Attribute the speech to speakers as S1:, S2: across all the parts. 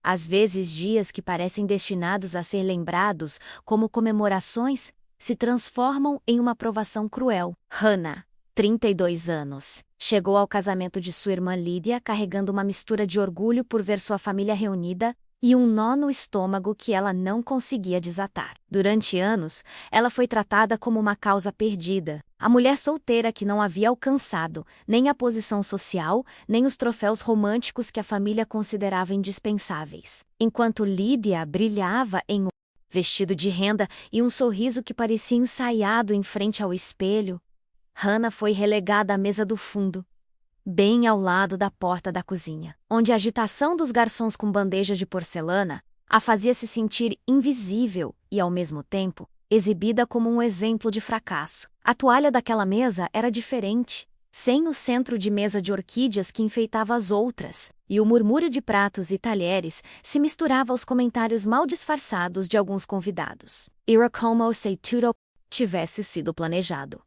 S1: Às vezes, dias que parecem destinados a ser lembrados como comemorações se transformam em uma provação cruel. Hannah, 32 anos, chegou ao casamento de sua irmã Lydia carregando uma mistura de orgulho por ver sua família reunida e um nó no estômago que ela não conseguia desatar. Durante anos, ela foi tratada como uma causa perdida, a mulher solteira que não havia alcançado nem a posição social, nem os troféus românticos que a família considerava indispensáveis. Enquanto Lydia brilhava em um vestido de renda e um sorriso que parecia ensaiado em frente ao espelho, Hannah foi relegada à mesa do fundo, bem ao lado da porta da cozinha, onde a agitação dos garçons com bandejas de porcelana a fazia se sentir invisível e, ao mesmo tempo, exibida como um exemplo de fracasso. A toalha daquela mesa era diferente, sem o centro de mesa de orquídeas que enfeitava as outras, e o murmúrio de pratos e talheres se misturava aos comentários mal disfarçados de alguns convidados. Era como se tudo tivesse sido planejado.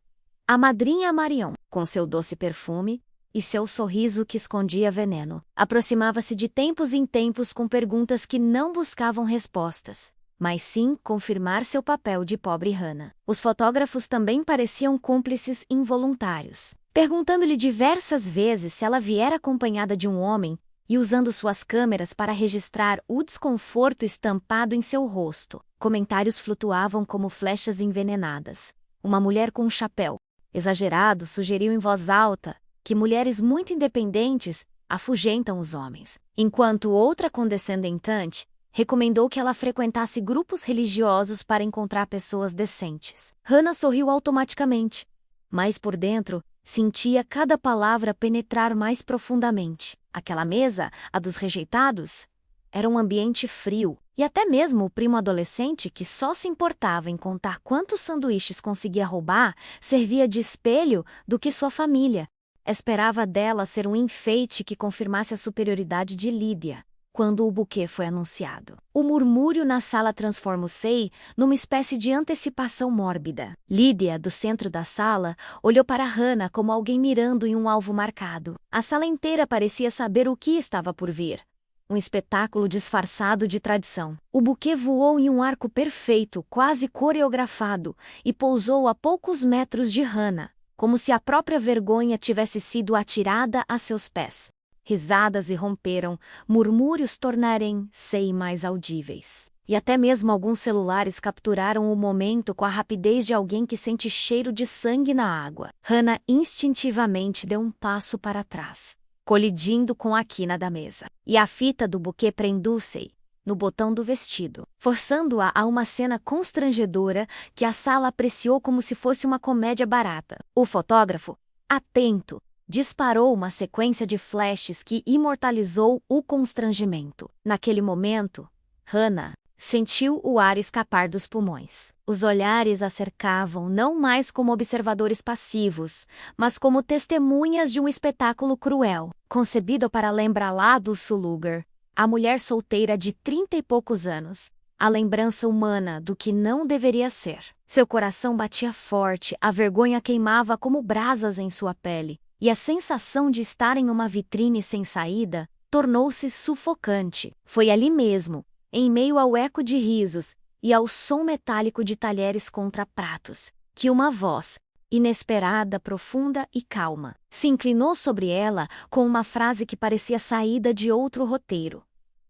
S1: A madrinha Marion, com seu doce perfume e seu sorriso que escondia veneno, aproximava-se de tempos em tempos com perguntas que não buscavam respostas, mas sim confirmar seu papel de pobre Hannah. Os fotógrafos também pareciam cúmplices involuntários, perguntando-lhe diversas vezes se ela viera acompanhada de um homem e usando suas câmeras para registrar o desconforto estampado em seu rosto. Comentários flutuavam como flechas envenenadas. Uma mulher com um chapéu exagerado sugeriu em voz alta que mulheres muito independentes afugentam os homens, enquanto outra condescendente recomendou que ela frequentasse grupos religiosos para encontrar pessoas decentes. Hannah sorriu automaticamente, mas por dentro sentia cada palavra penetrar mais profundamente. Aquela mesa, a dos rejeitados, era um ambiente frio, e até mesmo o primo adolescente, que só se importava em contar quantos sanduíches conseguia roubar, servia de espelho do que sua família. Esperava dela ser um enfeite que confirmasse a superioridade de Lydia, quando o buquê foi anunciado. O murmúrio na sala transformou-se numa espécie de antecipação mórbida. Lydia, do centro da sala, olhou para Hannah como alguém mirando em um alvo marcado. A sala inteira parecia saber o que estava por vir. Um espetáculo disfarçado de tradição. O buquê voou em um arco perfeito, quase coreografado, e pousou a poucos metros de Hannah, como se a própria vergonha tivesse sido atirada a seus pés. Risadas irromperam, murmúrios tornarem-se mais audíveis. E até mesmo alguns celulares capturaram o momento com a rapidez de alguém que sente cheiro de sangue na água. Hannah instintivamente deu um passo para trás, colidindo com a quina da mesa. E a fita do buquê prendeu-se no botão do vestido, forçando-a a uma cena constrangedora que a sala apreciou como se fosse uma comédia barata. O fotógrafo, atento, disparou uma sequência de flashes que imortalizou o constrangimento. Naquele momento, Hannah sentiu o ar escapar dos pulmões. Os olhares a cercavam não mais como observadores passivos, mas como testemunhas de um espetáculo cruel, concebido para lembrá-la do Lugar, a mulher solteira de 30 e poucos anos, a lembrança humana do que não deveria ser. Seu coração batia forte, a vergonha queimava como brasas em sua pele, e a sensação de estar em uma vitrine sem saída tornou-se sufocante. Foi ali mesmo, em meio ao eco de risos e ao som metálico de talheres contra pratos, que uma voz, inesperada, profunda e calma, se inclinou sobre ela com uma frase que parecia saída de outro roteiro.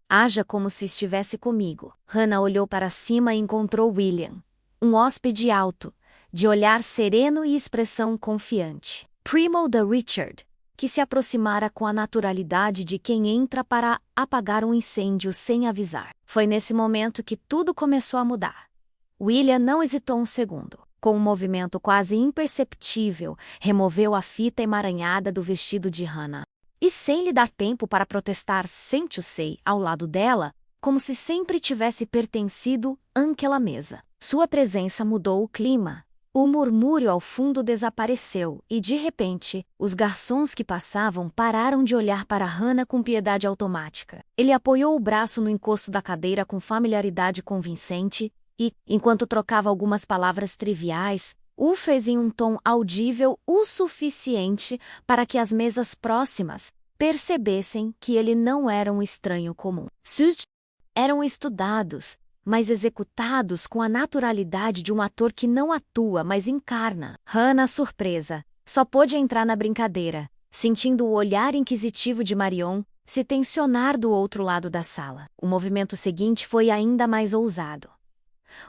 S1: Haja como se estivesse comigo. Hannah olhou para cima e encontrou William, um hóspede alto, de olhar sereno e expressão confiante. Primo de Richard, que se aproximara com a naturalidade de quem entra para apagar um incêndio sem avisar. Foi nesse momento que tudo começou a mudar. William não hesitou um segundo. Com um movimento quase imperceptível, removeu a fita emaranhada do vestido de Hannah. E sem lhe dar tempo para protestar, sentou-se ao lado dela, como se sempre tivesse pertencido àquela mesa. Sua presença mudou o clima. O murmúrio ao fundo desapareceu e, de repente, os garçons que passavam pararam de olhar para Hannah com piedade automática. Ele apoiou o braço no encosto da cadeira com familiaridade convincente e, enquanto trocava algumas palavras triviais, o fez em um tom audível o suficiente para que as mesas próximas percebessem que ele não era um estranho comum. eram estudados, mas executados com a naturalidade de um ator que não atua, mas encarna. Hannah, surpresa, só pôde entrar na brincadeira, sentindo o olhar inquisitivo de Marion se tensionar do outro lado da sala. O movimento seguinte foi ainda mais ousado.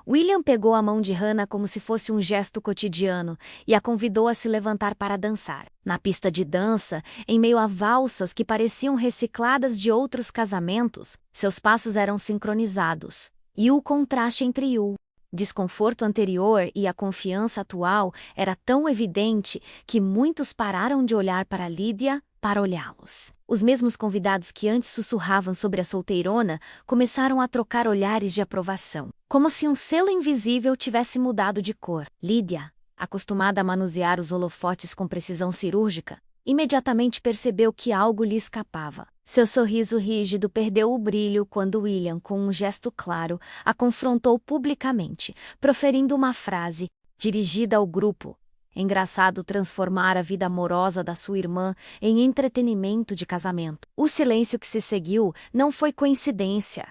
S1: William pegou a mão de Hannah como se fosse um gesto cotidiano e a convidou a se levantar para dançar. Na pista de dança, em meio a valsas que pareciam recicladas de outros casamentos, seus passos eram sincronizados, e o contraste entre o desconforto anterior e a confiança atual era tão evidente que muitos pararam de olhar para Lydia para olhá-los. Os mesmos convidados que antes sussurravam sobre a solteirona começaram a trocar olhares de aprovação, como se um selo invisível tivesse mudado de cor. Lydia, acostumada a manusear os holofotes com precisão cirúrgica, imediatamente percebeu que algo lhe escapava. Seu sorriso rígido perdeu o brilho quando William, com um gesto claro, a confrontou publicamente, proferindo uma frase dirigida ao grupo. Engraçado transformar a vida amorosa da sua irmã em entretenimento de casamento. O silêncio que se seguiu não foi coincidência.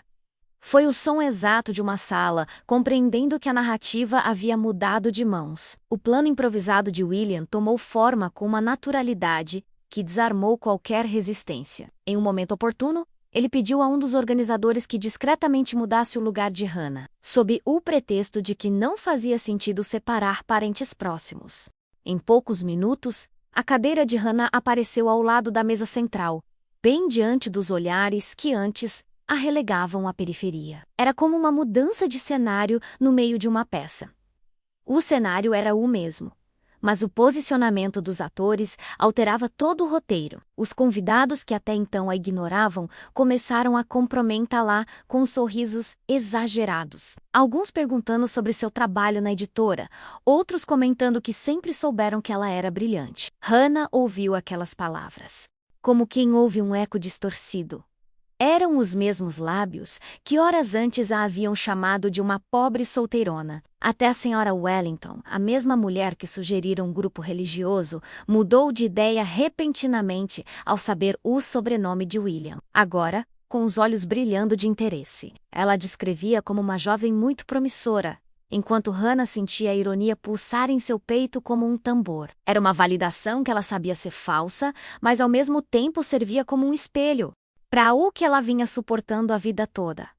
S1: Foi o som exato de uma sala, compreendendo que a narrativa havia mudado de mãos. O plano improvisado de William tomou forma com uma naturalidade que desarmou qualquer resistência. Em um momento oportuno, ele pediu a um dos organizadores que discretamente mudasse o lugar de Hannah, sob o pretexto de que não fazia sentido separar parentes próximos. Em poucos minutos, a cadeira de Hannah apareceu ao lado da mesa central, bem diante dos olhares que antes a relegavam à periferia. Era como uma mudança de cenário no meio de uma peça. O cenário era o mesmo, mas o posicionamento dos atores alterava todo o roteiro. Os convidados que até então a ignoravam começaram a cumprimentá-la com sorrisos exagerados. Alguns perguntando sobre seu trabalho na editora, outros comentando que sempre souberam que ela era brilhante. Hannah ouviu aquelas palavras, como quem ouve um eco distorcido. Eram os mesmos lábios que horas antes a haviam chamado de uma pobre solteirona. Até a senhora Wellington, a mesma mulher que sugerira um grupo religioso, mudou de ideia repentinamente ao saber o sobrenome de William. Agora, com os olhos brilhando de interesse, ela a descrevia como uma jovem muito promissora, enquanto Hannah sentia a ironia pulsar em seu peito como um tambor. Era uma validação que ela sabia ser falsa, mas ao mesmo tempo servia como um espelho para o que ela vinha suportando a vida toda.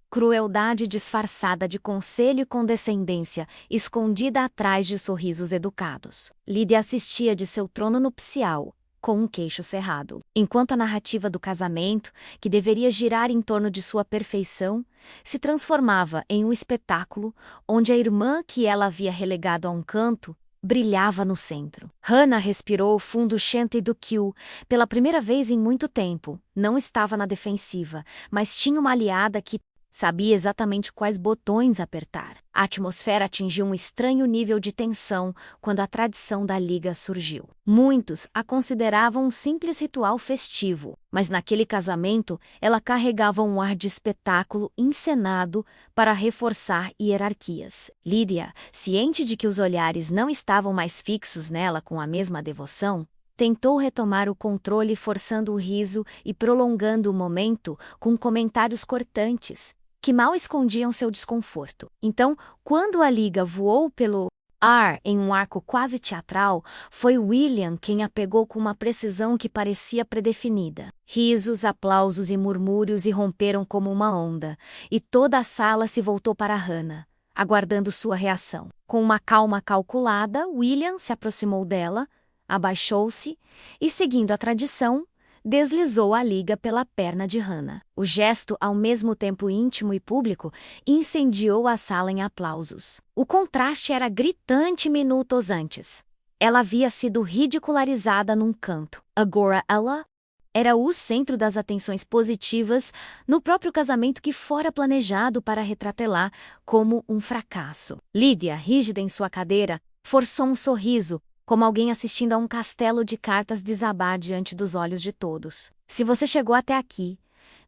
S1: Crueldade disfarçada de conselho e condescendência, escondida atrás de sorrisos educados. Lydia assistia de seu trono nupcial, com um queixo cerrado, enquanto a narrativa do casamento, que deveria girar em torno de sua perfeição, se transformava em um espetáculo onde a irmã que ela havia relegado a um canto brilhava no centro. Hannah respirou fundo Shanty do Kill. Pela primeira vez em muito tempo, não estava na defensiva, mas tinha uma aliada que sabia exatamente quais botões apertar. A atmosfera atingiu um estranho nível de tensão quando a tradição da liga surgiu. Muitos a consideravam um simples ritual festivo, mas naquele casamento ela carregava um ar de espetáculo encenado para reforçar hierarquias. Lydia, ciente de que os olhares não estavam mais fixos nela com a mesma devoção, tentou retomar o controle forçando o riso e prolongando o momento com comentários cortantes, que mal escondiam seu desconforto. Então, quando a liga voou pelo ar em um arco quase teatral, foi William quem a pegou com uma precisão que parecia predefinida. Risos, aplausos e murmúrios irromperam como uma onda, e toda a sala se voltou para Hannah, aguardando sua reação. Com uma calma calculada, William se aproximou dela, abaixou-se e, seguindo a tradição, deslizou a liga pela perna de Hannah. O gesto, ao mesmo tempo íntimo e público, incendiou a sala em aplausos. O contraste era gritante minutos antes. Ela havia sido ridicularizada num canto. Agora ela era o centro das atenções positivas no próprio casamento que fora planejado para retratá-la como um fracasso. Lydia, rígida em sua cadeira, forçou um sorriso, como alguém assistindo a um castelo de cartas desabar diante dos olhos de todos. Se você chegou até aqui,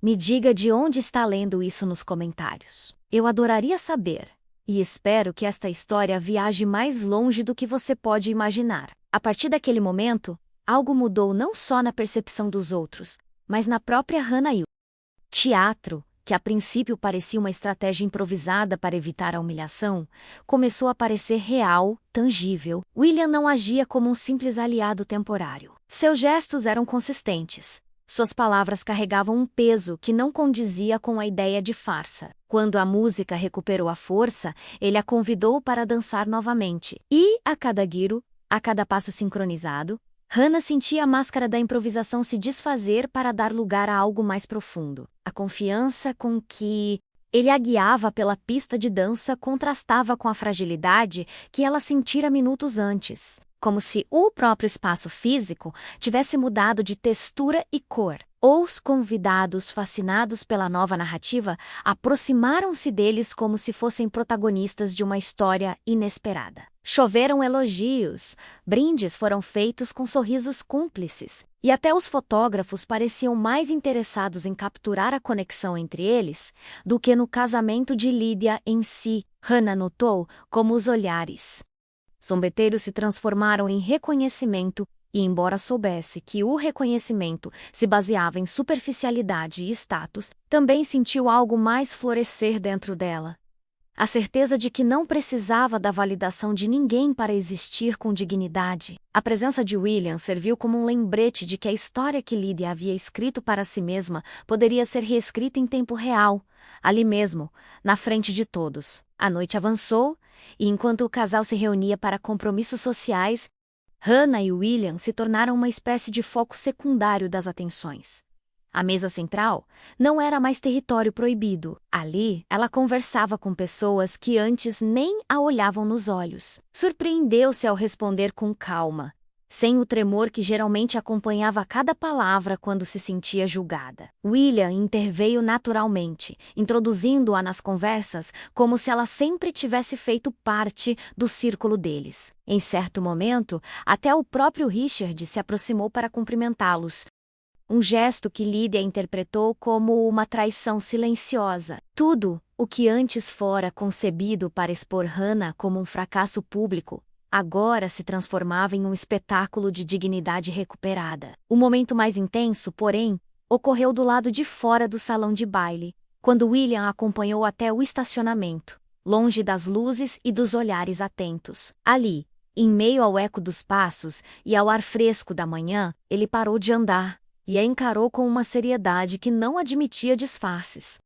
S1: me diga de onde está lendo isso nos comentários. Eu adoraria saber, e espero que esta história viaje mais longe do que você pode imaginar. A partir daquele momento, algo mudou não só na percepção dos outros, mas na própria Hannah e o teatro que a princípio parecia uma estratégia improvisada para evitar a humilhação, começou a parecer real, tangível. William não agia como um simples aliado temporário. Seus gestos eram consistentes. Suas palavras carregavam um peso que não condizia com a ideia de farsa. Quando a música recuperou a força, ele a convidou para dançar novamente. E, a cada giro, a cada passo sincronizado, Hannah sentia a máscara da improvisação se desfazer para dar lugar a algo mais profundo. A confiança com que ele a guiava pela pista de dança contrastava com a fragilidade que ela sentira minutos antes, como se o próprio espaço físico tivesse mudado de textura e cor. Os convidados, fascinados pela nova narrativa, aproximaram-se deles como se fossem protagonistas de uma história inesperada. Choveram elogios, brindes foram feitos com sorrisos cúmplices, e até os fotógrafos pareciam mais interessados em capturar a conexão entre eles do que no casamento de Lydia em si. Hannah notou como os olhares zombeteiros se transformaram em reconhecimento, e embora soubesse que o reconhecimento se baseava em superficialidade e status, também sentiu algo mais florescer dentro dela. A certeza de que não precisava da validação de ninguém para existir com dignidade. A presença de William serviu como um lembrete de que a história que Lydia havia escrito para si mesma poderia ser reescrita em tempo real, ali mesmo, na frente de todos. A noite avançou, e enquanto o casal se reunia para compromissos sociais, Hannah e William se tornaram uma espécie de foco secundário das atenções. A mesa central não era mais território proibido. Ali, ela conversava com pessoas que antes nem a olhavam nos olhos. Surpreendeu-se ao responder com calma, sem o tremor que geralmente acompanhava cada palavra quando se sentia julgada. William interveio naturalmente, introduzindo-a nas conversas como se ela sempre tivesse feito parte do círculo deles. Em certo momento, até o próprio Richard se aproximou para cumprimentá-los, um gesto que Lydia interpretou como uma traição silenciosa. Tudo o que antes fora concebido para expor Hannah como um fracasso público, agora se transformava em um espetáculo de dignidade recuperada. O momento mais intenso, porém, ocorreu do lado de fora do salão de baile, quando William a acompanhou até o estacionamento, longe das luzes e dos olhares atentos. Ali, em meio ao eco dos passos e ao ar fresco da manhã, ele parou de andar e a encarou com uma seriedade que não admitia disfarces.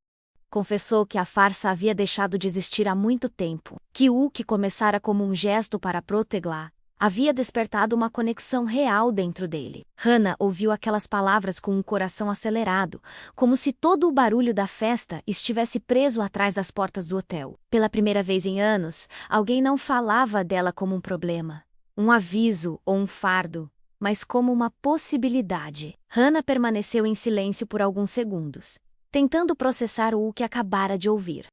S1: Confessou que a farsa havia deixado de existir há muito tempo, que o que começara como um gesto para protegê-la havia despertado uma conexão real dentro dele. Hannah ouviu aquelas palavras com um coração acelerado, como se todo o barulho da festa estivesse preso atrás das portas do hotel. Pela primeira vez em anos, alguém não falava dela como um problema, um aviso ou um fardo, mas como uma possibilidade. Hannah permaneceu em silêncio por alguns segundos, tentando processar o que acabara de ouvir.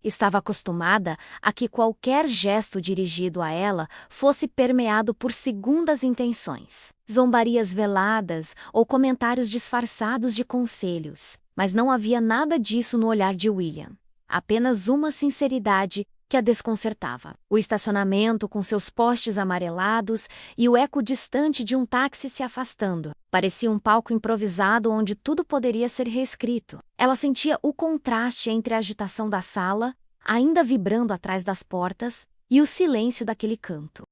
S1: Estava acostumada a que qualquer gesto dirigido a ela fosse permeado por segundas intenções, zombarias veladas ou comentários disfarçados de conselhos. Mas não havia nada disso no olhar de William. Apenas uma sinceridade que a desconcertava. O estacionamento com seus postes amarelados e o eco distante de um táxi se afastando. Parecia um palco improvisado onde tudo poderia ser reescrito. Ela sentia o contraste entre a agitação da sala, ainda vibrando atrás das portas, e o silêncio daquele canto,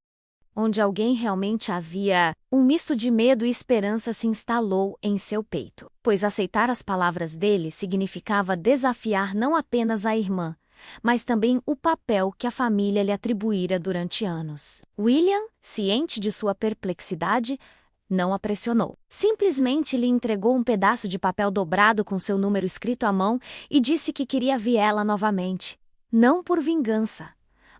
S1: onde alguém realmente havia. Um misto de medo e esperança se instalou em seu peito, pois aceitar as palavras dele significava desafiar não apenas a irmã, mas também o papel que a família lhe atribuíra durante anos. William, ciente de sua perplexidade, não a pressionou. Simplesmente lhe entregou um pedaço de papel dobrado com seu número escrito à mão e disse que queria vê-la novamente. Não por vingança,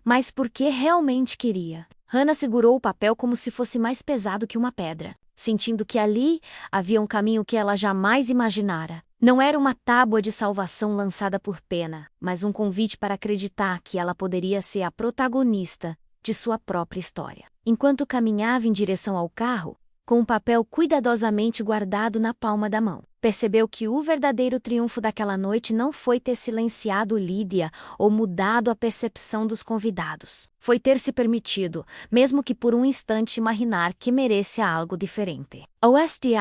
S1: mas porque realmente queria. Hannah segurou o papel como se fosse mais pesado que uma pedra, sentindo que ali havia um caminho que ela jamais imaginara. Não era uma tábua de salvação lançada por pena, mas um convite para acreditar que ela poderia ser a protagonista de sua própria história. Enquanto caminhava em direção ao carro, com o papel cuidadosamente guardado na palma da mão, percebeu que o verdadeiro triunfo daquela noite não foi ter silenciado Lydia ou mudado a percepção dos convidados. Foi ter se permitido, mesmo que por um instante, imaginar que merecia algo diferente. O SDA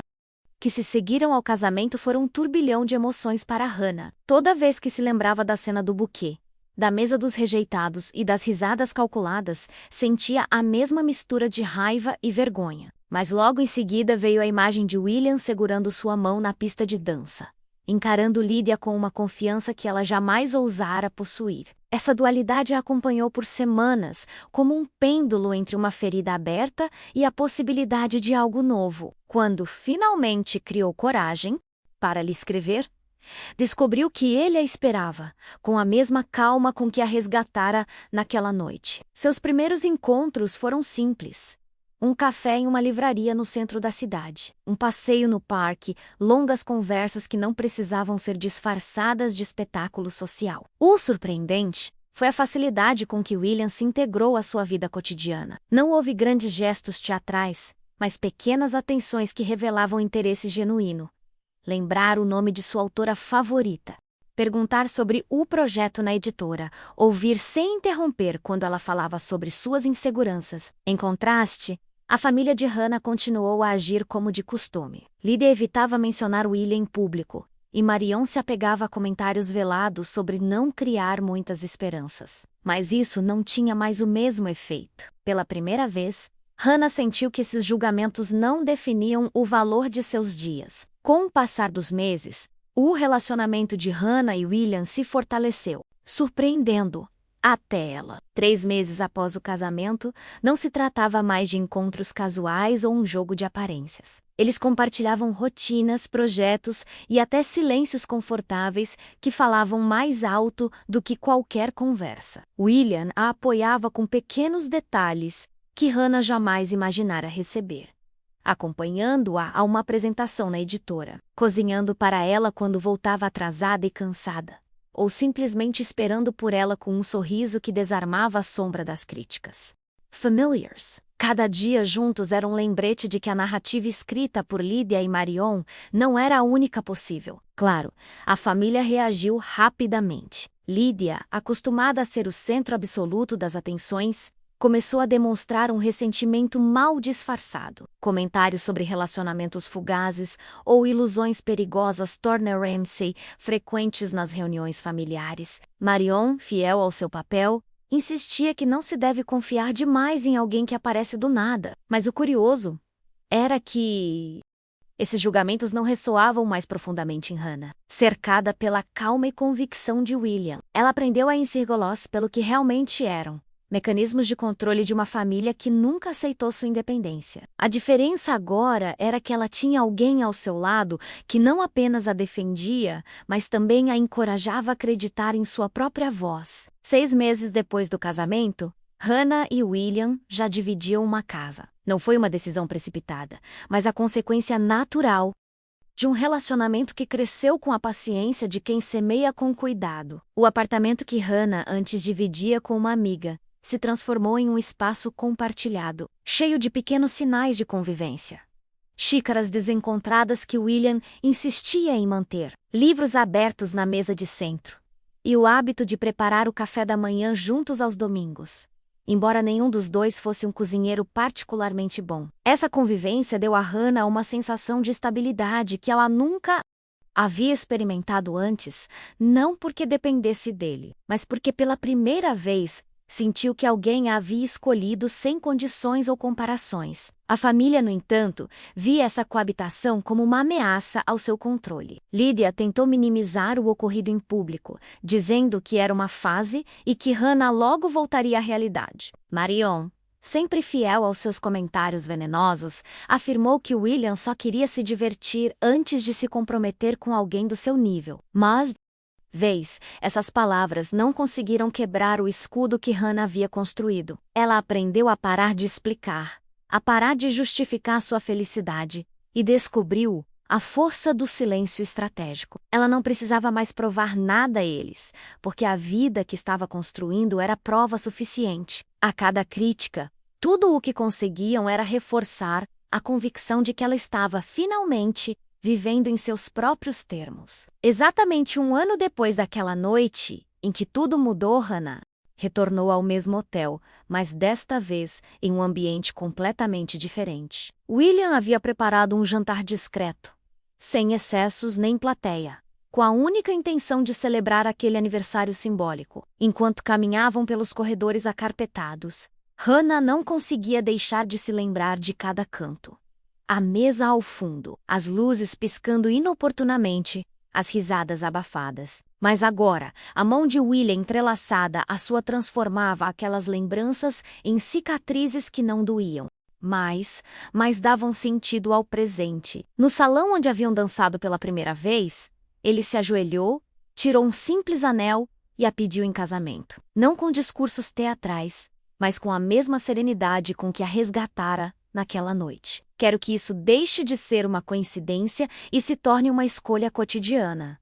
S1: que se seguiram ao casamento foram um turbilhão de emoções para Hannah. Toda vez que se lembrava da cena do buquê, da mesa dos rejeitados e das risadas calculadas, sentia a mesma mistura de raiva e vergonha. Mas logo em seguida veio a imagem de William segurando sua mão na pista de dança, encarando Lydia com uma confiança que ela jamais ousara possuir. Essa dualidade a acompanhou por semanas, como um pêndulo entre uma ferida aberta e a possibilidade de algo novo. Quando finalmente criou coragem para lhe escrever, descobriu que ele a esperava, com a mesma calma com que a resgatara naquela noite. Seus primeiros encontros foram simples. Um café em uma livraria no centro da cidade, um passeio no parque, longas conversas que não precisavam ser disfarçadas de espetáculo social. O surpreendente foi a facilidade com que William se integrou à sua vida cotidiana. Não houve grandes gestos teatrais, mas pequenas atenções que revelavam interesse genuíno. Lembrar o nome de sua autora favorita, perguntar sobre o projeto na editora, ouvir sem interromper quando ela falava sobre suas inseguranças. Em contraste, a família de Hannah continuou a agir como de costume. Lydia evitava mencionar William em público, e Marion se apegava a comentários velados sobre não criar muitas esperanças. Mas isso não tinha mais o mesmo efeito. Pela primeira vez, Hannah sentiu que esses julgamentos não definiam o valor de seus dias. Com o passar dos meses, o relacionamento de Hannah e William se fortaleceu, surpreendendo até ela. 3 meses após o casamento, não se tratava mais de encontros casuais ou um jogo de aparências. Eles compartilhavam rotinas, projetos e até silêncios confortáveis que falavam mais alto do que qualquer conversa. William a apoiava com pequenos detalhes que Hannah jamais imaginara receber, acompanhando-a a uma apresentação na editora, cozinhando para ela quando voltava atrasada e cansada, ou simplesmente esperando por ela com um sorriso que desarmava a sombra das críticas. Familiars. Cada dia juntos era um lembrete de que a narrativa escrita por Lydia e Marion não era a única possível. Claro, a família reagiu rapidamente. Lydia, acostumada a ser o centro absoluto das atenções, começou a demonstrar um ressentimento mal disfarçado. Comentários sobre relacionamentos fugazes ou ilusões perigosas tornam Ramsay frequentes nas reuniões familiares. Marion, fiel ao seu papel, insistia que não se deve confiar demais em alguém que aparece do nada. Mas o curioso era que esses julgamentos não ressoavam mais profundamente em Hannah. Cercada pela calma e convicção de William, ela aprendeu a enxergá-los pelo que realmente eram: mecanismos de controle de uma família que nunca aceitou sua independência. A diferença agora era que ela tinha alguém ao seu lado que não apenas a defendia, mas também a encorajava a acreditar em sua própria voz. 6 meses depois do casamento, Hannah e William já dividiam uma casa. Não foi uma decisão precipitada, mas a consequência natural de um relacionamento que cresceu com a paciência de quem semeia com cuidado. O apartamento que Hannah antes dividia com uma amiga se transformou em um espaço compartilhado, cheio de pequenos sinais de convivência. Xícaras desencontradas que William insistia em manter, livros abertos na mesa de centro, e o hábito de preparar o café da manhã juntos aos domingos, embora nenhum dos dois fosse um cozinheiro particularmente bom. Essa convivência deu a Hannah uma sensação de estabilidade que ela nunca havia experimentado antes, não porque dependesse dele, mas porque pela primeira vez sentiu que alguém a havia escolhido sem condições ou comparações. A família, no entanto, via essa coabitação como uma ameaça ao seu controle. Lydia tentou minimizar o ocorrido em público, dizendo que era uma fase e que Hannah logo voltaria à realidade. Marion, sempre fiel aos seus comentários venenosos, afirmou que William só queria se divertir antes de se comprometer com alguém do seu nível. Mas essas palavras não conseguiram quebrar o escudo que Hannah havia construído. Ela aprendeu a parar de explicar, a parar de justificar sua felicidade, e descobriu a força do silêncio estratégico. Ela não precisava mais provar nada a eles, porque a vida que estava construindo era prova suficiente. A cada crítica, tudo o que conseguiam era reforçar a convicção de que ela estava finalmente vivendo em seus próprios termos. Exatamente 1 ano depois daquela noite em que tudo mudou, Hannah retornou ao mesmo hotel, mas desta vez em um ambiente completamente diferente. William havia preparado um jantar discreto, sem excessos nem plateia, com a única intenção de celebrar aquele aniversário simbólico. Enquanto caminhavam pelos corredores acarpetados, Hannah não conseguia deixar de se lembrar de cada canto. A mesa ao fundo, as luzes piscando inoportunamente, as risadas abafadas. Mas agora, a mão de William entrelaçada à sua transformava aquelas lembranças em cicatrizes que não doíam, mas davam sentido ao presente. No salão onde haviam dançado pela primeira vez, ele se ajoelhou, tirou um simples anel e a pediu em casamento. Não com discursos teatrais, mas com a mesma serenidade com que a resgatara naquela noite. Quero que isso deixe de ser uma coincidência e se torne uma escolha cotidiana.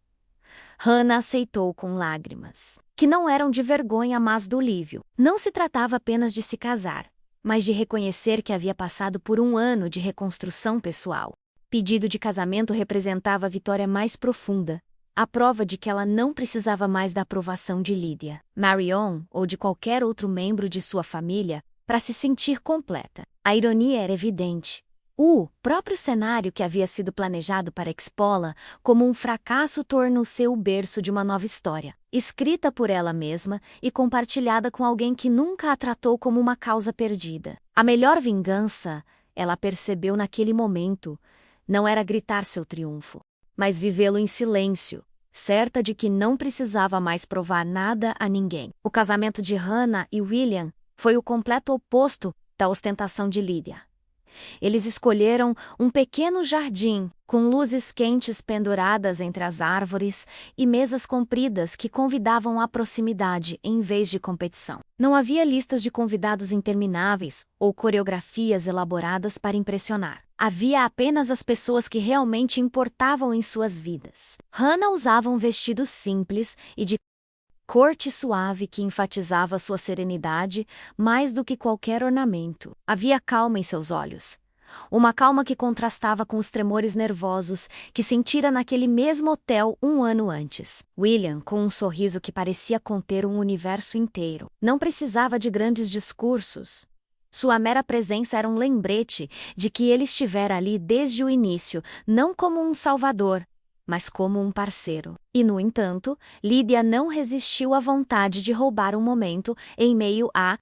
S1: Hannah aceitou com lágrimas, que não eram de vergonha, mas do alívio. Não se tratava apenas de se casar, mas de reconhecer que havia passado por um ano de reconstrução pessoal. Pedido de casamento representava a vitória mais profunda, a prova de que ela não precisava mais da aprovação de Lydia, Marion ou de qualquer outro membro de sua família para se sentir completa. A ironia era evidente. O próprio cenário que havia sido planejado para expô-la como um fracasso tornou-se o berço de uma nova história, escrita por ela mesma e compartilhada com alguém que nunca a tratou como uma causa perdida. A melhor vingança, ela percebeu naquele momento, não era gritar seu triunfo, mas vivê-lo em silêncio, certa de que não precisava mais provar nada a ninguém. O casamento de Hannah e William foi o completo oposto da ostentação de Lydia. Eles escolheram um pequeno jardim, com luzes quentes penduradas entre as árvores e mesas compridas que convidavam à proximidade em vez de competição. Não havia listas de convidados intermináveis ou coreografias elaboradas para impressionar. Havia apenas as pessoas que realmente importavam em suas vidas. Hannah usava um vestido simples e de corte suave que enfatizava sua serenidade mais do que qualquer ornamento. Havia calma em seus olhos. Uma calma que contrastava com os tremores nervosos que sentira naquele mesmo hotel um ano antes. William, com um sorriso que parecia conter um universo inteiro, não precisava de grandes discursos. Sua mera presença era um lembrete de que ele estivera ali desde o início, não como um salvador, mas como um parceiro. E, no entanto, Lydia não resistiu à vontade de roubar um momento em meio à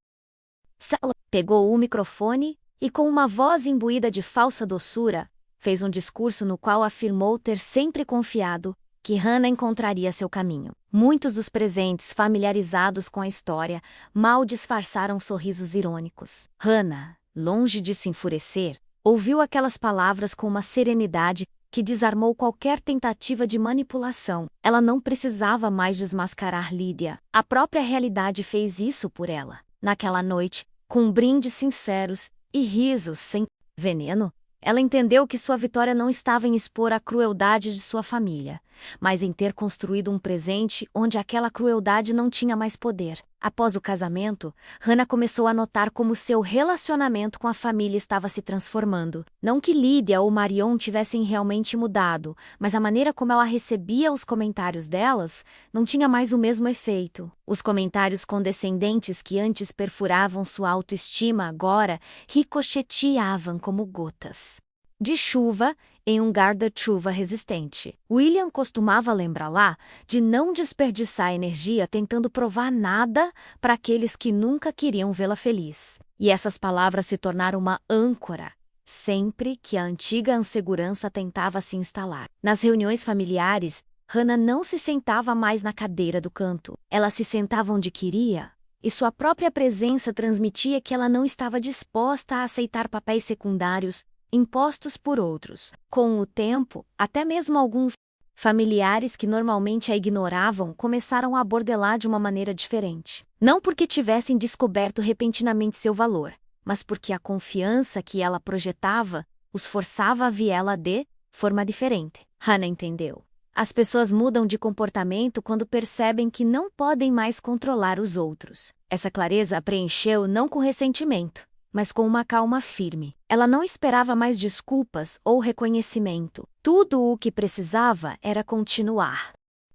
S1: sala. Pegou o microfone e, com uma voz imbuída de falsa doçura, fez um discurso no qual afirmou ter sempre confiado que Hannah encontraria seu caminho. Muitos dos presentes, familiarizados com a história, mal disfarçaram sorrisos irônicos. Hannah, longe de se enfurecer, ouviu aquelas palavras com uma serenidade que desarmou qualquer tentativa de manipulação. Ela não precisava mais desmascarar Lydia. A própria realidade fez isso por ela. Naquela noite, com brindes sinceros e risos sem veneno, ela entendeu que sua vitória não estava em expor a crueldade de sua família, mas em ter construído um presente onde aquela crueldade não tinha mais poder. Após o casamento, Hannah começou a notar como seu relacionamento com a família estava se transformando. Não que Lydia ou Marion tivessem realmente mudado, mas a maneira como ela recebia os comentários delas não tinha mais o mesmo efeito. Os comentários condescendentes que antes perfuravam sua autoestima agora ricocheteavam como gotas de chuva em um guarda-chuva resistente. William costumava lembrá-la de não desperdiçar energia tentando provar nada para aqueles que nunca queriam vê-la feliz. E essas palavras se tornaram uma âncora sempre que a antiga insegurança tentava se instalar. Nas reuniões familiares, Hannah não se sentava mais na cadeira do canto. Ela se sentava onde queria, e sua própria presença transmitia que ela não estava disposta a aceitar papéis secundários impostos por outros. Com o tempo, até mesmo alguns familiares que normalmente a ignoravam começaram a abordá-la de uma maneira diferente. Não porque tivessem descoberto repentinamente seu valor, mas porque a confiança que ela projetava os forçava a vê-la de forma diferente. Hannah entendeu. As pessoas mudam de comportamento quando percebem que não podem mais controlar os outros. Essa clareza a preencheu não com ressentimento, mas com uma calma firme. Ela não esperava mais desculpas ou reconhecimento. Tudo o que precisava era continuar,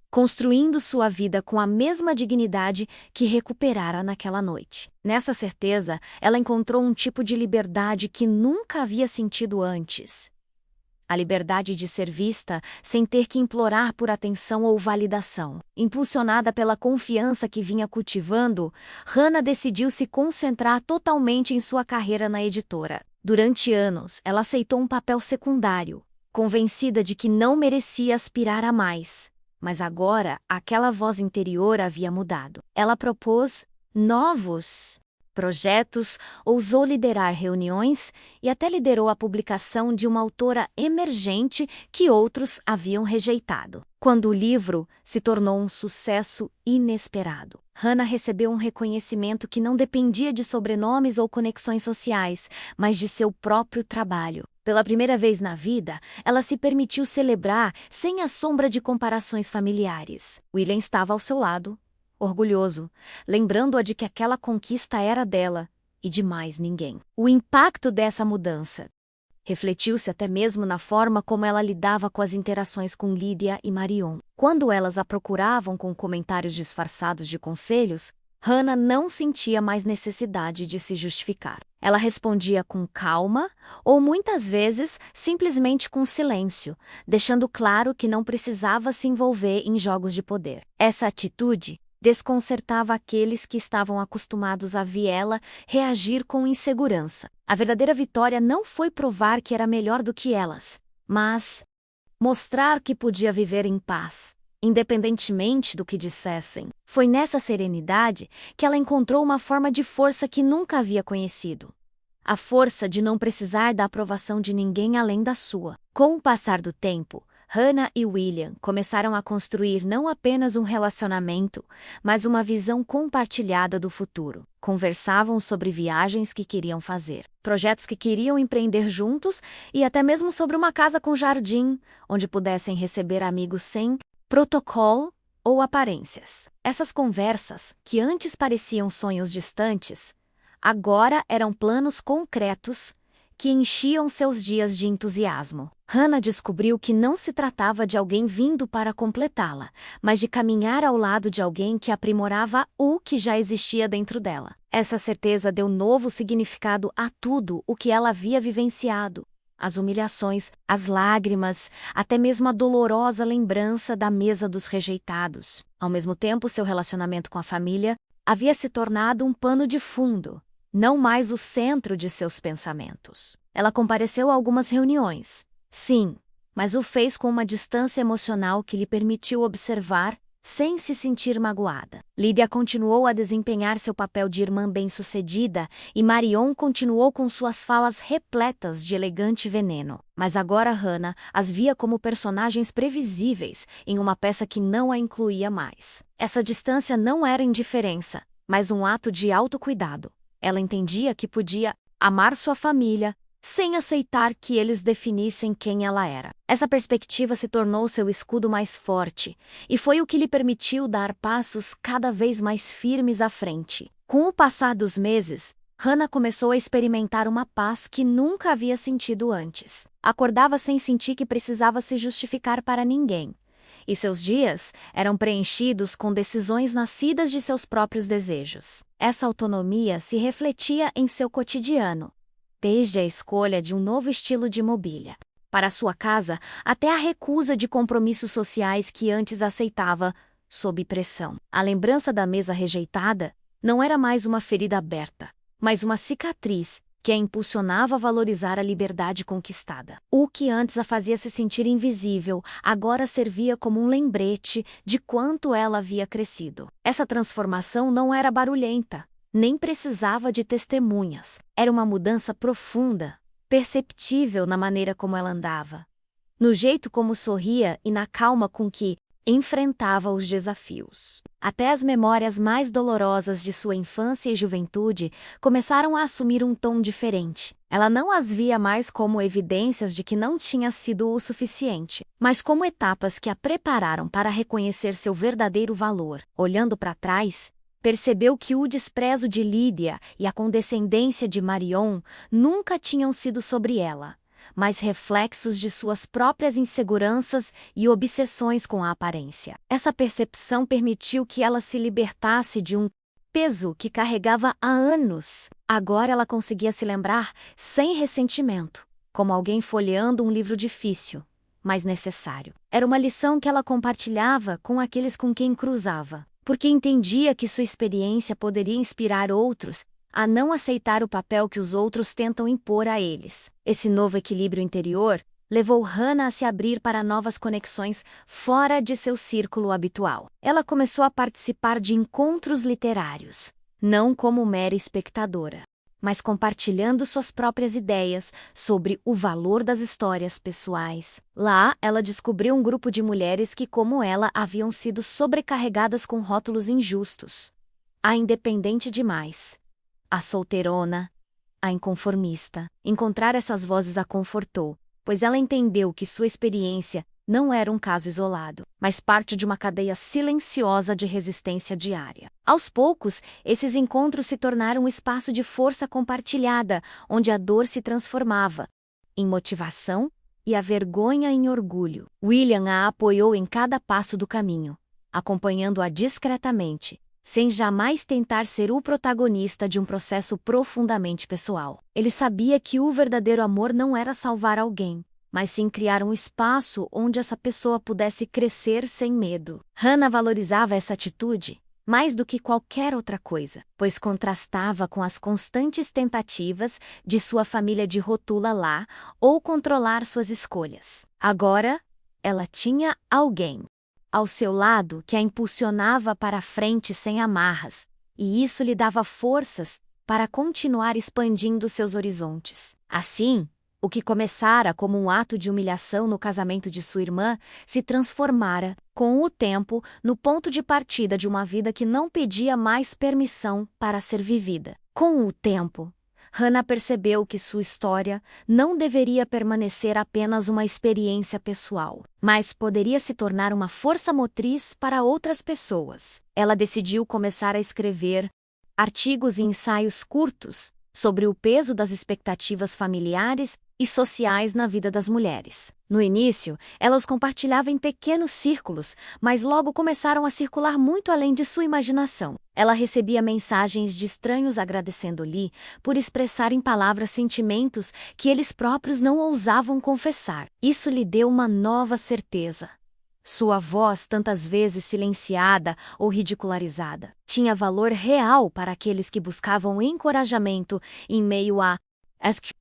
S1: construindo sua vida com a mesma dignidade que recuperara naquela noite. Nessa certeza, ela encontrou um tipo de liberdade que nunca havia sentido antes. a liberdade de ser vista sem ter que implorar por atenção ou validação. Impulsionada pela confiança que vinha cultivando, Hannah decidiu se concentrar totalmente em sua carreira na editora. Durante anos, ela aceitou um papel secundário, convencida de que não merecia aspirar a mais. Mas agora, aquela voz interior havia mudado. Ela propôs novos projetos, ousou liderar reuniões e até liderou a publicação de uma autora emergente que outros haviam rejeitado. Quando o livro se tornou um sucesso inesperado, Hannah recebeu um reconhecimento que não dependia de sobrenomes ou conexões sociais, mas de seu próprio trabalho. Pela primeira vez na vida, ela se permitiu celebrar sem a sombra de comparações familiares. William estava ao seu lado, orgulhoso, lembrando-a de que aquela conquista era dela e de mais ninguém. O impacto dessa mudança refletiu-se até mesmo na forma como ela lidava com as interações com Lydia e Marion. Quando elas a procuravam com comentários disfarçados de conselhos, Hannah não sentia mais necessidade de se justificar. Ela respondia com calma ou, muitas vezes, simplesmente com silêncio, deixando claro que não precisava se envolver em jogos de poder. Essa atitude desconcertava aqueles que estavam acostumados a vê-la reagir com insegurança. A verdadeira vitória não foi provar que era melhor do que elas, mas mostrar que podia viver em paz, independentemente do que dissessem. Foi nessa serenidade que ela encontrou uma forma de força que nunca havia conhecido. A força de não precisar da aprovação de ninguém além da sua. Com o passar do tempo, Hannah e William começaram a construir não apenas um relacionamento, mas uma visão compartilhada do futuro. Conversavam sobre viagens que queriam fazer, projetos que queriam empreender juntos e até mesmo sobre uma casa com jardim, onde pudessem receber amigos sem protocolo ou aparências. Essas conversas, que antes pareciam sonhos distantes, agora eram planos concretos que enchiam seus dias de entusiasmo. Hannah descobriu que não se tratava de alguém vindo para completá-la, mas de caminhar ao lado de alguém que aprimorava o que já existia dentro dela. Essa certeza deu novo significado a tudo o que ela havia vivenciado. As humilhações, as lágrimas, até mesmo a dolorosa lembrança da mesa dos rejeitados. Ao mesmo tempo, seu relacionamento com a família havia se tornado um pano de fundo, não mais o centro de seus pensamentos. Ela compareceu a algumas reuniões, sim, mas o fez com uma distância emocional que lhe permitiu observar sem se sentir magoada. Lydia continuou a desempenhar seu papel de irmã bem-sucedida e Marion continuou com suas falas repletas de elegante veneno. Mas agora Hannah as via como personagens previsíveis em uma peça que não a incluía mais. Essa distância não era indiferença, mas um ato de autocuidado. Ela entendia que podia amar sua família sem aceitar que eles definissem quem ela era. Essa perspectiva se tornou seu escudo mais forte e foi o que lhe permitiu dar passos cada vez mais firmes à frente. Com o passar dos meses, Hannah começou a experimentar uma paz que nunca havia sentido antes. Acordava sem sentir que precisava se justificar para ninguém. E seus dias eram preenchidos com decisões nascidas de seus próprios desejos. Essa autonomia se refletia em seu cotidiano, desde a escolha de um novo estilo de mobília para sua casa até a recusa de compromissos sociais que antes aceitava sob pressão. A lembrança da mesa rejeitada não era mais uma ferida aberta, mas uma cicatriz que a impulsionava a valorizar a liberdade conquistada. O que antes a fazia se sentir invisível, agora servia como um lembrete de quanto ela havia crescido. Essa transformação não era barulhenta, nem precisava de testemunhas. Era uma mudança profunda, perceptível na maneira como ela andava, no jeito como sorria e na calma com que enfrentava os desafios. Até as memórias mais dolorosas de sua infância e juventude começaram a assumir um tom diferente. Ela não as via mais como evidências de que não tinha sido o suficiente, mas como etapas que a prepararam para reconhecer seu verdadeiro valor. Olhando para trás, percebeu que o desprezo de Lydia e a condescendência de Marion nunca tinham sido sobre ela, mas reflexos de suas próprias inseguranças e obsessões com a aparência. Essa percepção permitiu que ela se libertasse de um peso que carregava há anos. Agora ela conseguia se lembrar sem ressentimento como alguém folheando um livro difícil, mas necessário. Era uma lição que ela compartilhava com aqueles com quem cruzava, porque entendia que sua experiência poderia inspirar outros a não aceitar o papel que os outros tentam impor a eles. Esse novo equilíbrio interior levou Hannah a se abrir para novas conexões fora de seu círculo habitual. Ela começou a participar de encontros literários, não como mera espectadora, mas compartilhando suas próprias ideias sobre o valor das histórias pessoais. Lá, ela descobriu um grupo de mulheres que, como ela, haviam sido sobrecarregadas com rótulos injustos. A independente demais, a solteirona, a inconformista. Encontrar essas vozes a confortou, pois ela entendeu que sua experiência não era um caso isolado, mas parte de uma cadeia silenciosa de resistência diária. Aos poucos, esses encontros se tornaram um espaço de força compartilhada, onde a dor se transformava em motivação e a vergonha em orgulho. William a apoiou em cada passo do caminho, acompanhando-a discretamente, sem jamais tentar ser o protagonista de um processo profundamente pessoal. Ele sabia que o verdadeiro amor não era salvar alguém, mas sim criar um espaço onde essa pessoa pudesse crescer sem medo. Hannah valorizava essa atitude mais do que qualquer outra coisa, pois contrastava com as constantes tentativas de sua família de rotulá-la ou controlar suas escolhas. Agora, ela tinha alguém ao seu lado que a impulsionava para a frente sem amarras, e isso lhe dava forças para continuar expandindo seus horizontes. Assim, o que começara como um ato de humilhação no casamento de sua irmã se transformara, com o tempo, no ponto de partida de uma vida que não pedia mais permissão para ser vivida. Com o tempo, Hannah percebeu que sua história não deveria permanecer apenas uma experiência pessoal, mas poderia se tornar uma força motriz para outras pessoas. Ela decidiu começar a escrever artigos e ensaios curtos sobre o peso das expectativas familiares e sociais na vida das mulheres. No início, ela os compartilhava em pequenos círculos, mas logo começaram a circular muito além de sua imaginação. Ela recebia mensagens de estranhos agradecendo-lhe por expressar em palavras sentimentos que eles próprios não ousavam confessar. Isso lhe deu uma nova certeza. Sua voz, tantas vezes silenciada ou ridicularizada, tinha valor real para aqueles que buscavam encorajamento em meio a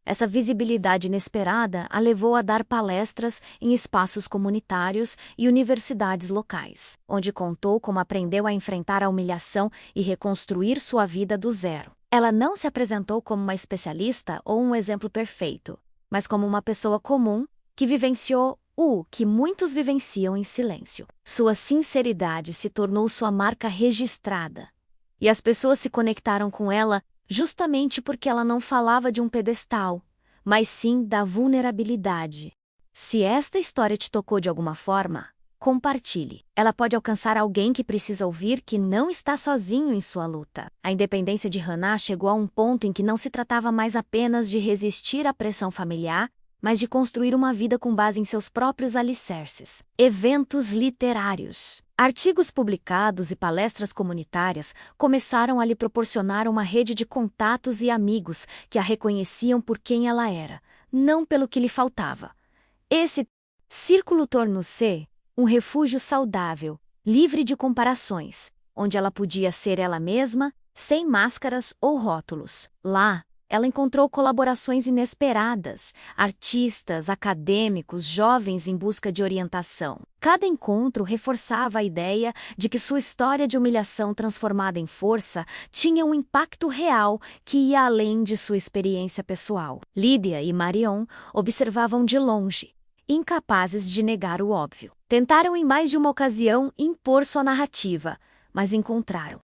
S1: essa visibilidade inesperada a levou a dar palestras em espaços comunitários e universidades locais, onde contou como aprendeu a enfrentar a humilhação e reconstruir sua vida do zero. Ela não se apresentou como uma especialista ou um exemplo perfeito, mas como uma pessoa comum que vivenciou o que muitos vivenciam em silêncio. Sua sinceridade se tornou sua marca registrada, e as pessoas se conectaram com ela justamente porque ela não falava de um pedestal, mas sim da vulnerabilidade. Se esta história te tocou de alguma forma, compartilhe. Ela pode alcançar alguém que precisa ouvir que não está sozinho em sua luta. A independência de Hannah chegou a um ponto em que não se tratava mais apenas de resistir à pressão familiar, mas de construir uma vida com base em seus próprios alicerces. Eventos literários, artigos publicados e palestras comunitárias começaram a lhe proporcionar uma rede de contatos e amigos que a reconheciam por quem ela era, não pelo que lhe faltava. Esse círculo tornou-se um refúgio saudável, livre de comparações, onde ela podia ser ela mesma, sem máscaras ou rótulos. Lá, ela encontrou colaborações inesperadas, artistas, acadêmicos, jovens em busca de orientação. Cada encontro reforçava a ideia de que sua história de humilhação transformada em força tinha um impacto real que ia além de sua experiência pessoal. Lydia e Marion observavam de longe, incapazes de negar o óbvio. Tentaram em mais de uma ocasião impor sua narrativa, mas encontraram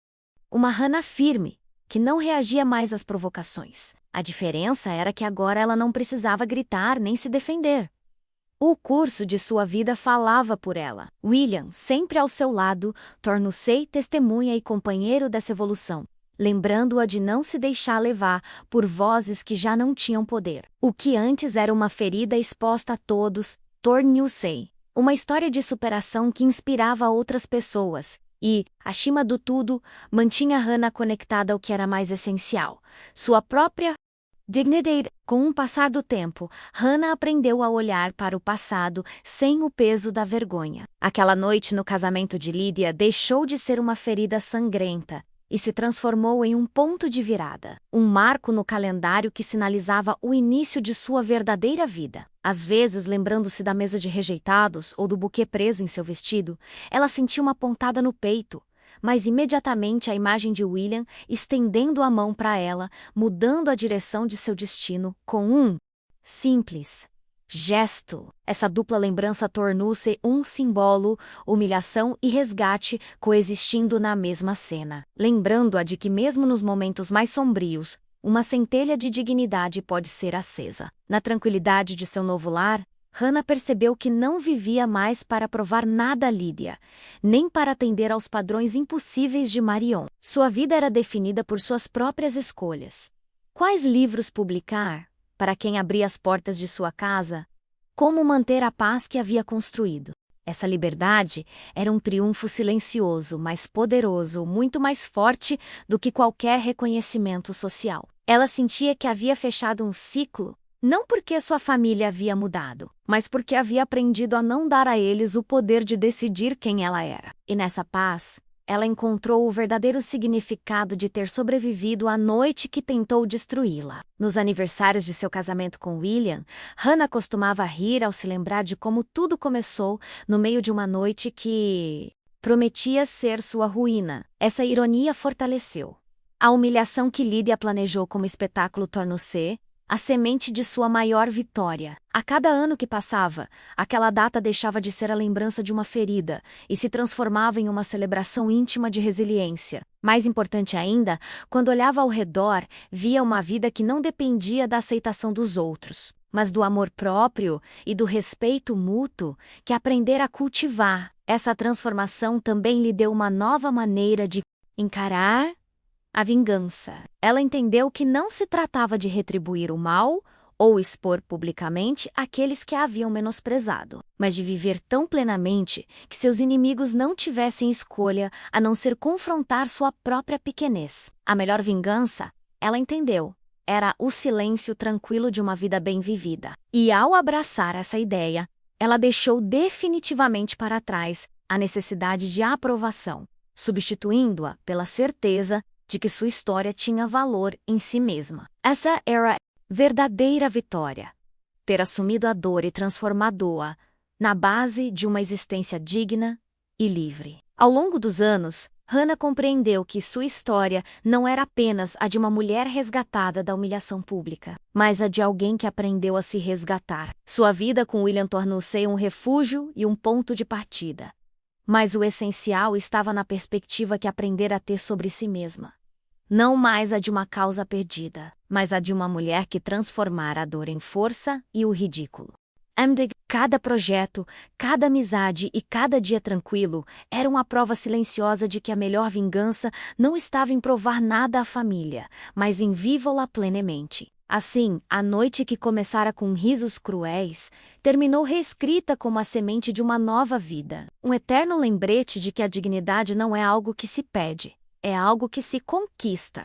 S1: uma Hannah firme, que não reagia mais às provocações. A diferença era que agora ela não precisava gritar nem se defender. O curso de sua vida falava por ela. William, sempre ao seu lado, tornou-se testemunha e companheiro dessa evolução, lembrando-a de não se deixar levar por vozes que já não tinham poder. O que antes era uma ferida exposta a todos, tornou-se uma história de superação que inspirava outras pessoas, e, acima do tudo, mantinha Hannah conectada ao que era mais essencial, sua própria Dignity. Com o passar do tempo, Hannah aprendeu a olhar para o passado sem o peso da vergonha. Aquela noite no casamento de Lydia deixou de ser uma ferida sangrenta e se transformou em um ponto de virada, um marco no calendário que sinalizava o início de sua verdadeira vida. Às vezes, lembrando-se da mesa de rejeitados ou do buquê preso em seu vestido, ela sentia uma pontada no peito. Mas imediatamente a imagem de William estendendo a mão para ela, mudando a direção de seu destino com um simples gesto. Essa dupla lembrança tornou-se um símbolo, humilhação e resgate coexistindo na mesma cena, lembrando-a de que mesmo nos momentos mais sombrios, uma centelha de dignidade pode ser acesa. Na tranquilidade de seu novo lar, Hannah percebeu que não vivia mais para provar nada a Lydia, nem para atender aos padrões impossíveis de Marion. Sua vida era definida por suas próprias escolhas. Quais livros publicar? Para quem abria as portas de sua casa? Como manter a paz que havia construído? Essa liberdade era um triunfo silencioso, mas poderoso, muito mais forte do que qualquer reconhecimento social. Ela sentia que havia fechado um ciclo, não porque sua família havia mudado, mas porque havia aprendido a não dar a eles o poder de decidir quem ela era. E nessa paz, ela encontrou o verdadeiro significado de ter sobrevivido à noite que tentou destruí-la. Nos aniversários de seu casamento com William, Hannah costumava rir ao se lembrar de como tudo começou no meio de uma noite que prometia ser sua ruína. Essa ironia fortaleceu. A humilhação que Lydia planejou como espetáculo tornou-se a semente de sua maior vitória. A cada ano que passava, aquela data deixava de ser a lembrança de uma ferida e se transformava em uma celebração íntima de resiliência. Mais importante ainda, quando olhava ao redor, via uma vida que não dependia da aceitação dos outros, mas do amor próprio e do respeito mútuo que aprendera a cultivar. Essa transformação também lhe deu uma nova maneira de encarar a vingança. Ela entendeu que não se tratava de retribuir o mal ou expor publicamente aqueles que a haviam menosprezado, mas de viver tão plenamente que seus inimigos não tivessem escolha a não ser confrontar sua própria pequenez. A melhor vingança, ela entendeu, era o silêncio tranquilo de uma vida bem vivida. E ao abraçar essa ideia, ela deixou definitivamente para trás a necessidade de aprovação, substituindo-a pela certeza de que sua história tinha valor em si mesma. Essa era a verdadeira vitória. Ter assumido a dor e transformado-a na base de uma existência digna e livre. Ao longo dos anos, Hannah compreendeu que sua história não era apenas a de uma mulher resgatada da humilhação pública, mas a de alguém que aprendeu a se resgatar. Sua vida com William tornou-se um refúgio e um ponto de partida. Mas o essencial estava na perspectiva que aprendera a ter sobre si mesma. Não mais a de uma causa perdida, mas a de uma mulher que transformara a dor em força e o ridículo. Cada projeto, cada amizade e cada dia tranquilo era uma prova silenciosa de que a melhor vingança não estava em provar nada à família, mas em vivê-la plenamente. Assim, a noite que começara com risos cruéis, terminou reescrita como a semente de uma nova vida. Um eterno lembrete de que a dignidade não é algo que se pede, é algo que se conquista.